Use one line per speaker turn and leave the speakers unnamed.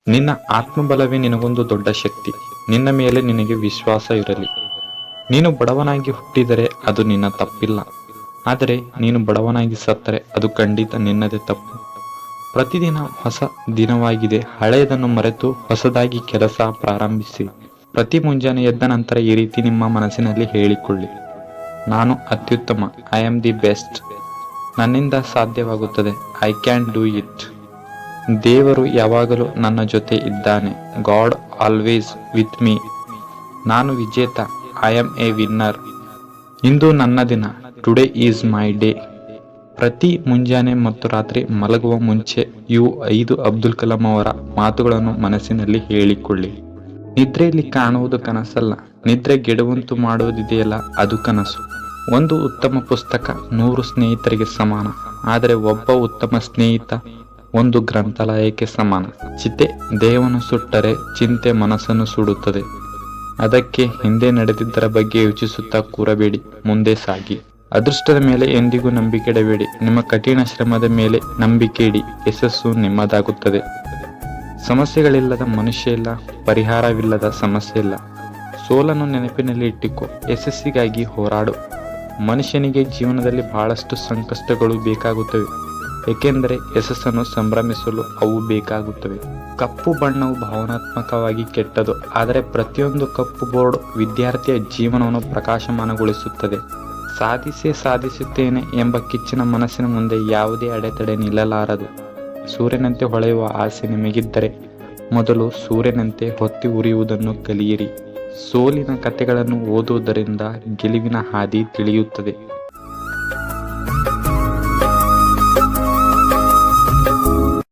ನಿನ್ನ ಆತ್ಮಬಲವೇ ನಿನಗೊಂದು ದೊಡ್ಡ ಶಕ್ತಿ. ನಿನ್ನ ಮೇಲೆ ನಿನಗೆ ವಿಶ್ವಾಸ ಇರಲಿ. ನೀನು ಬಡವನಾಗಿ ಹುಟ್ಟಿದರೆ ಅದು ನಿನ್ನ ತಪ್ಪಿಲ್ಲ. ಆದರೆ ನೀನು ಬಡವನಾಗಿ ಸತ್ತರೆ ಅದು ಖಂಡಿತ ನಿನ್ನದೇ ತಪ್ಪು. ಪ್ರತಿದಿನ ಹೊಸ ದಿನವಾಗಿದೆ. ಹಳೆಯದನ್ನು ಮರೆತು ಹೊಸದಾಗಿ ಕೆಲಸ ಪ್ರಾರಂಭಿಸಿ. ಪ್ರತಿ ಮುಂಜಾನೆ ಎದ್ದ ನಂತರ ಈ ರೀತಿ ನಿಮ್ಮ ಮನಸ್ಸಿನಲ್ಲಿ ಹೇಳಿಕೊಳ್ಳಿ: ನಾನು ಅತ್ಯುತ್ತಮ. I am the best. ನನ್ನಿಂದ ಸಾಧ್ಯವಾಗುತ್ತದೆ. I can do it. ದೇವರು ಯಾವಾಗಲೂ ನನ್ನ ಜೊತೆ ಇದ್ದಾನೆ. God always with me. ನಾನು ವಿಜೇತ. I am a winner. ಇಂದು ನನ್ನ ದಿನ. Today is my day. ಪ್ರತಿ ಮುಂಜಾನೆ ಮತ್ತು ರಾತ್ರಿ ಮಲಗುವ ಮುಂಚೆ ಇವು 5 ಅಬ್ದುಲ್ ಕಲಾಂ ಅವರ ಮಾತುಗಳನ್ನು ಮನಸ್ಸಿನಲ್ಲಿ ಹೇಳಿಕೊಳ್ಳಿ. ನಿದ್ರೆಯಲ್ಲಿ ಕಾಣುವುದು ಕನಸಲ್ಲ, ನಿದ್ರೆ ಗೆಡುವಂತು ಮಾಡುವುದಿದೆಯಲ್ಲ, ಅದು ಕನಸು. ಒಂದು ಉತ್ತಮ ಪುಸ್ತಕ 100 ಸ್ನೇಹಿತರಿಗೆ ಸಮಾನ, ಆದರೆ ಒಬ್ಬ ಉತ್ತಮ ಸ್ನೇಹಿತ 1 ಗ್ರಂಥಾಲಯಕ್ಕೆ ಸಮಾನ. ಚಿತೆ ದೇಹವನ್ನು ಸುಟ್ಟರೆ ಚಿಂತೆ ಮನಸ್ಸನ್ನು ಸುಡುತ್ತದೆ. ಅದಕ್ಕೆ ಹಿಂದೆ ನಡೆದಿದ್ದರ ಬಗ್ಗೆ ಯೋಚಿಸುತ್ತಾ ಕೂರಬೇಡಿ, ಮುಂದೆ ಸಾಗಿ. ಅದೃಷ್ಟದ ಮೇಲೆ ಎಂದಿಗೂ ನಂಬಿಕೆ ಇಡಬೇಡಿ. ನಿಮ್ಮ ಕಠಿಣ ಶ್ರಮದ ಮೇಲೆ ನಂಬಿಕೆ ಇಡಿ. ಯಶಸ್ಸು ನಿಮ್ಮದಾಗುತ್ತದೆ. ಸಮಸ್ಯೆಗಳಿಲ್ಲದ ಮನುಷ್ಯ ಇಲ್ಲ, ಪರಿಹಾರವಿಲ್ಲದ ಸಮಸ್ಯೆ ಇಲ್ಲ. ಸೋಲನ್ನು ನೆನಪಿನಲ್ಲಿ ಇಟ್ಟಿಕೊ, ಯಶಸ್ಸಿಗಾಗಿ ಹೋರಾಡು. ಮನುಷ್ಯನಿಗೆ ಜೀವನದಲ್ಲಿ ಬಹಳಷ್ಟು ಸಂಕಷ್ಟಗಳು ಬೇಕಾಗುತ್ತವೆ, ಏಕೆಂದರೆ ಯಶಸ್ಸನ್ನು ಸಂಭ್ರಮಿಸಲು ಅವು ಬೇಕಾಗುತ್ತವೆ. ಕಪ್ಪು ಬಣ್ಣವು ಭಾವನಾತ್ಮಕವಾಗಿ ಕೆಟ್ಟದು, ಆದರೆ ಪ್ರತಿಯೊಂದು ಕಪ್ಪು ಬೋರ್ಡ್ ವಿದ್ಯಾರ್ಥಿಯ ಜೀವನವನ್ನು ಪ್ರಕಾಶಮಾನಗೊಳಿಸುತ್ತದೆ. ಸಾಧಿಸುತ್ತೇನೆ ಎಂಬ ಕಿಚ್ಚಿನ ಮನಸ್ಸಿನ ಮುಂದೆ ಯಾವುದೇ ಅಡೆತಡೆ ನಿಲ್ಲಲಾರದು. ಸೂರ್ಯನಂತೆ ಹೊಳೆಯುವ ಆಸೆ ನಿಮಗಿದ್ದರೆ ಮೊದಲು ಸೂರ್ಯನಂತೆ ಹೊತ್ತಿ ಉರಿಯುವುದನ್ನು ಕಲಿಯಿರಿ. ಸೋಲಿನ ಕಥೆಗಳನ್ನು ಓದುವುದರಿಂದ ಗೆಲುವಿನ ಹಾದಿ ತಿಳಿಯುತ್ತದೆ.